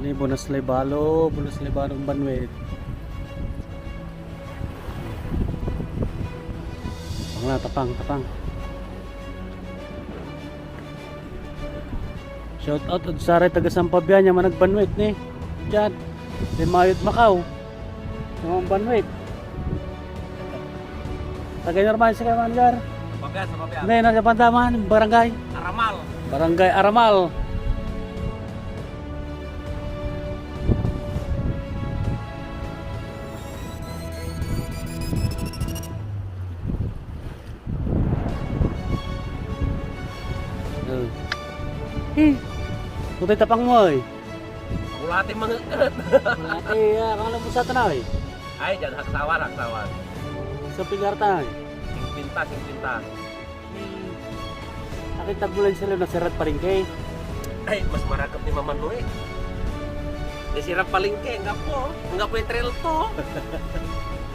Ini Bonas Lebalo Banwit. Tapang tapang. Shout out at sa taga Sampabian nya manag Banwit ni. Diyan. Di Mayot Macau. Yung Banwit. Taga normal si kayo manager. Sampabian. Hindi, nasa Pandaman, Barangay Aramal. Putay tapang mo eh. Ulati mga Malaki, akala mo sa tanay. ay dyan haksawan. Sa Pigarta eh. Singpinta. Akin tagbulan sila na sirat pa rin kay. Ay mas marakap ni Mama Noe. Desirap palingke, enggak po yung trail to.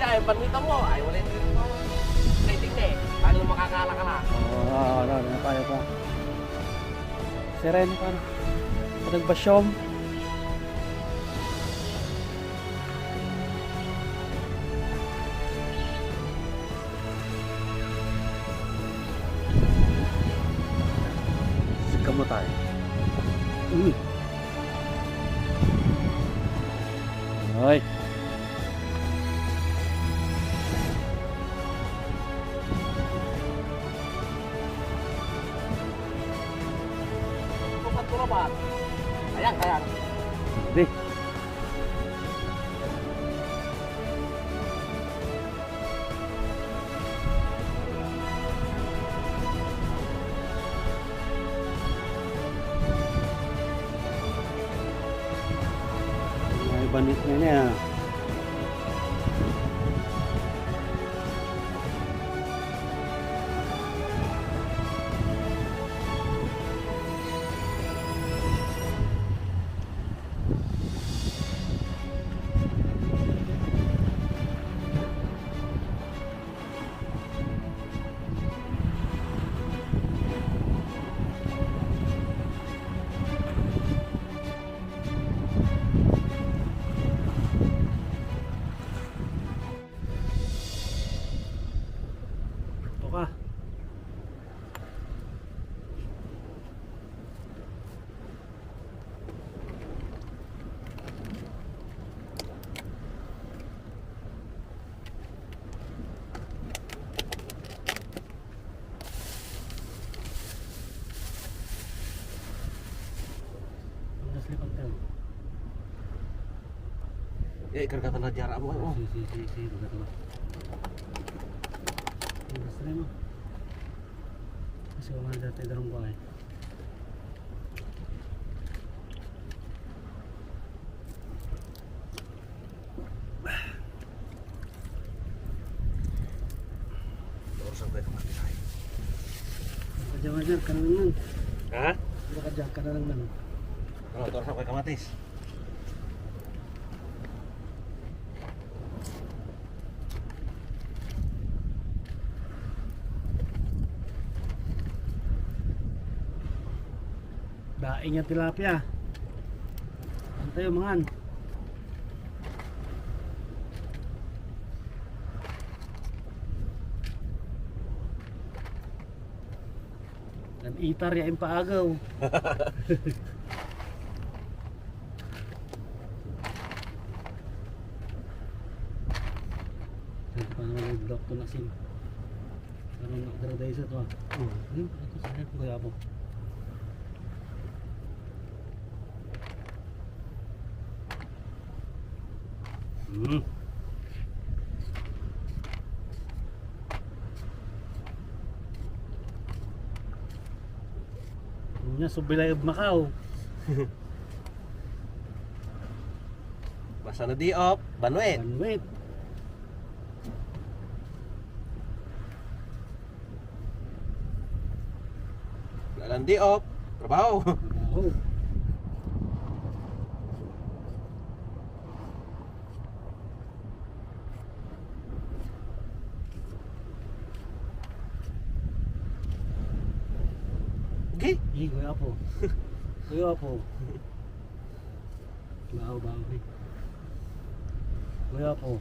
Ya, ay panwita mo, ay wala yung trail to. Rating na eh, paano makakala ka na? Oo, tayo pa. Seren pa. Nagbasyom. Sikam mo tayo. Ay. Tupat. Kayang. Di. May banit na niya. Ka. Ya ikan kata na jarak mo. Si, begitu lah. Ini mo. Masih orang dati dalam kuai. Terus sampai ke mati saya. Kerja kanang. Hah? Kerja kanang. Kalau terus sampai ke mati. Daing yang tilapia. Antay mangan. Dan itar ya impaagaw. Saan pa naman yung block to na sim. Ano nakadaraday sa to ah. Ito sa akin kaya po. Nya subilay ug Macau. Masa na diop, Banwit. Banwit. Dalan diop, trabaho. Oh. Okay. Ih, kuya po. Kuya po. Bahaw nih. Kaya po.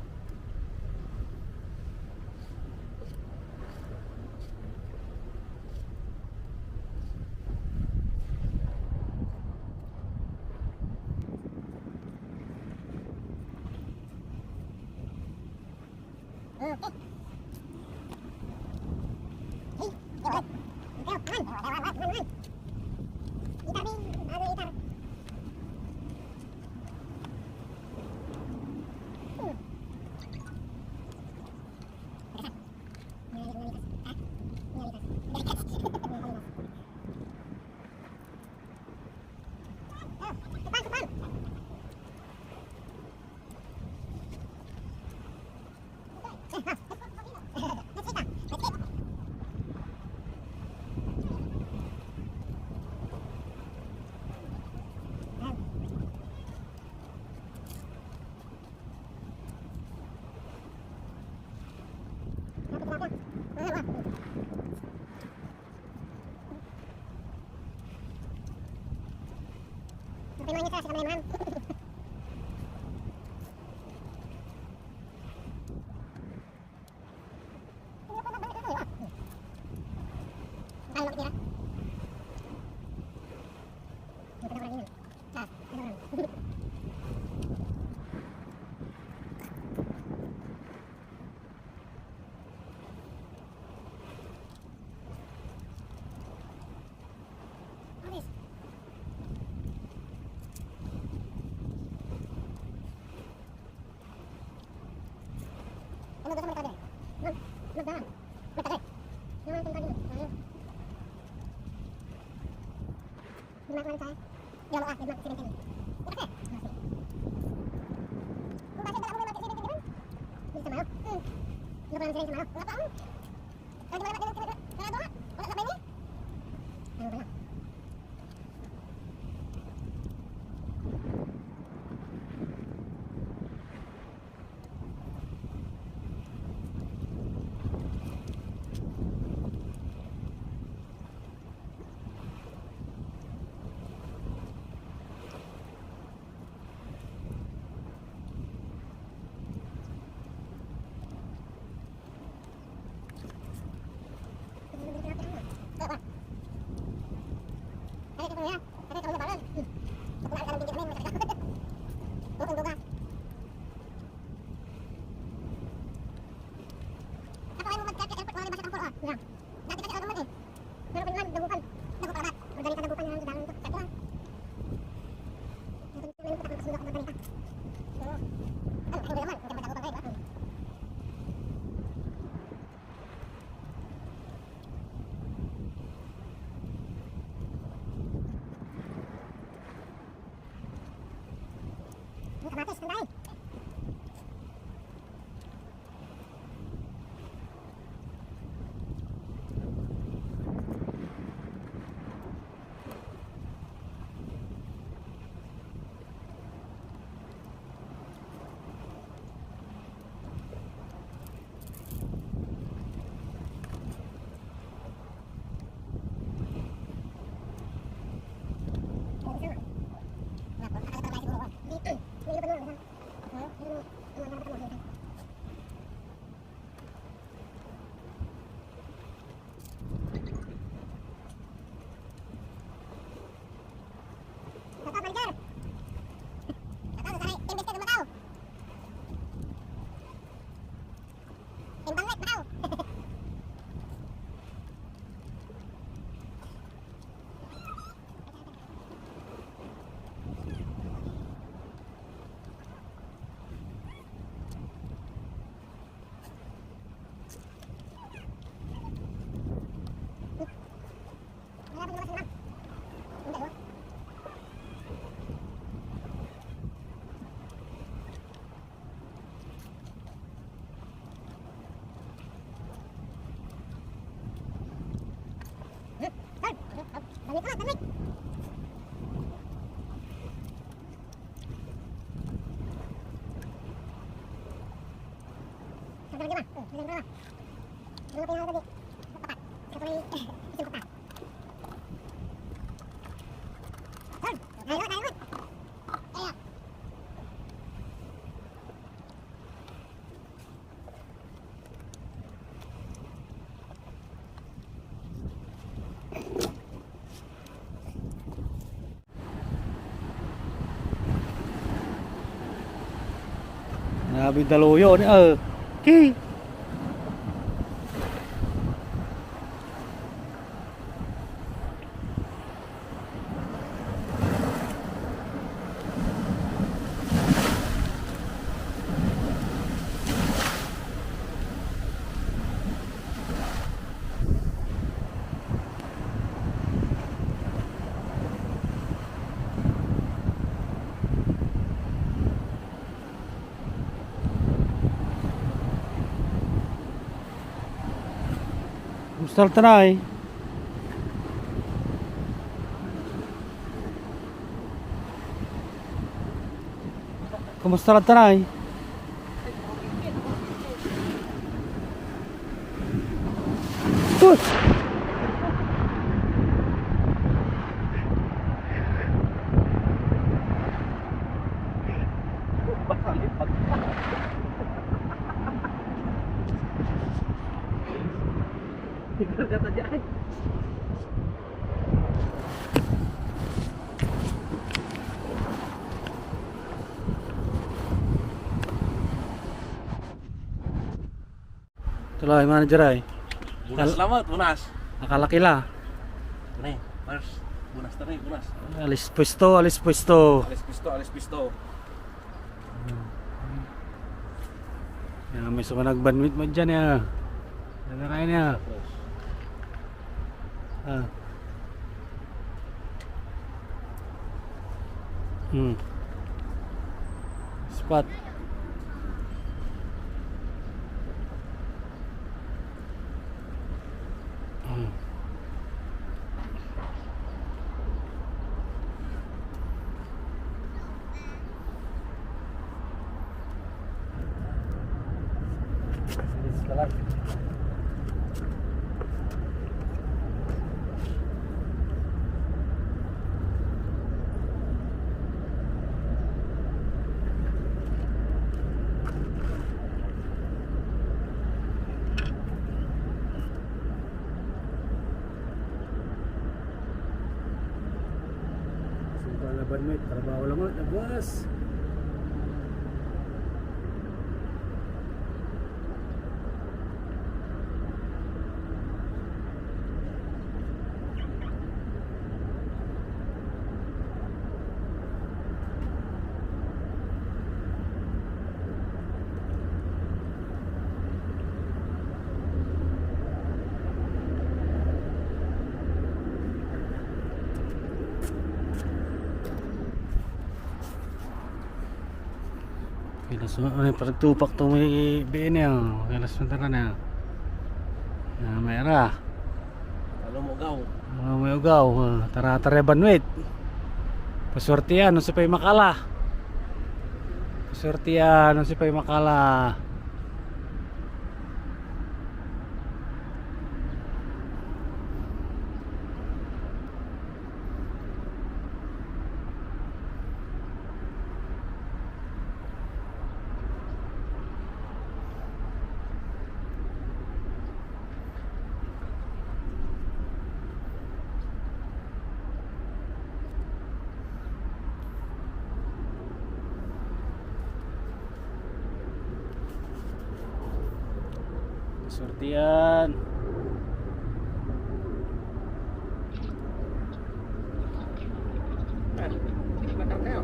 Semuanya keras kameraman. Kalau kira. Kita orang ini. Ah, kita orang. Habis. Ano gusto mo ito? Magdaan. Magtagay. Naman itong kagin. Ayun. Dimak lang tayo. Diyan mo dimak sinintin. Ito kasi. Kung bakit dala mo naman sinintin naman? Hindi sa mayo. Hindi pa naman sinintin sa mayo. Wala pa ako. Ay, di ba naman sinintin? Wala doon. Wala sa bayan eh. Ano ba lang? Kamatis, tandai. Grabe daluyo ni Okay. Kumusta tanay? Kumusta tanay? Tut! Tinggal kata dyan. Tuloy manager ay. Bunas selamat, bunas. Nakalakila. Nih, Mars. Bunas tadi, bunas. Alis pwesto, alis pwesto. Alis pisto, alis pisto. Ya, may sumanagbanwit mo dyan ya. Nagarayan ya. Terus. Ah. Spot. Banwit, trabaho lang ulit, nagwas. Kilas mo, ay pagtupak to may BN yan. Kilas mo tara na. Mayra. Kalau mau gaw. May ugaw. Tara tara banwit. Paswerte yan, nung si Pay Makala. Paswerte yan, nung si Pay Makala. Paswerte yan. Bakar kayo.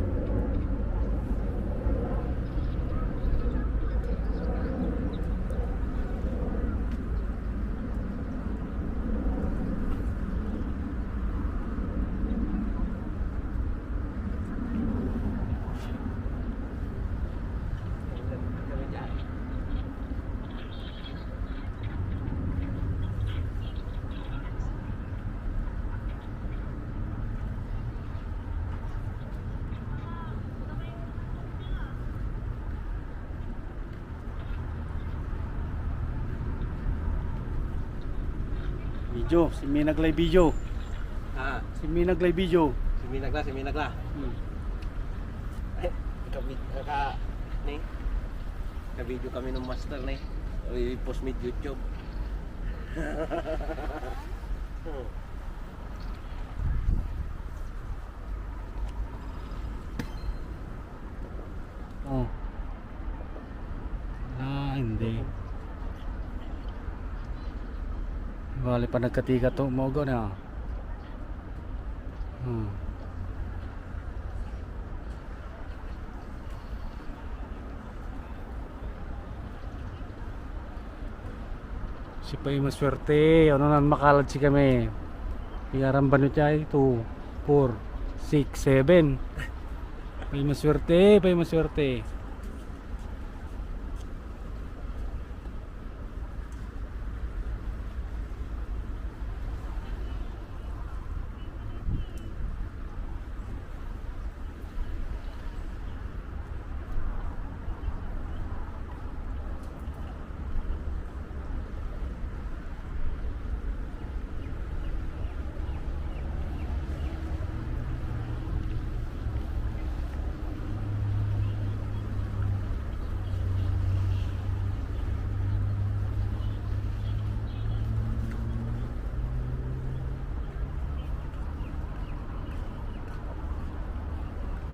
Video, si May naglay video. Ah, Si May naglay video. si Minagla. Nih. Ka-video kami ng master nih. I-post mid YouTube. Oh. Wala pa nagkatika to mo na. Si Pay maswerte, ano nan makalad si kami. Piyaran ba siya 2, 4, 6, 7. Pay maswerte, pay maswerte.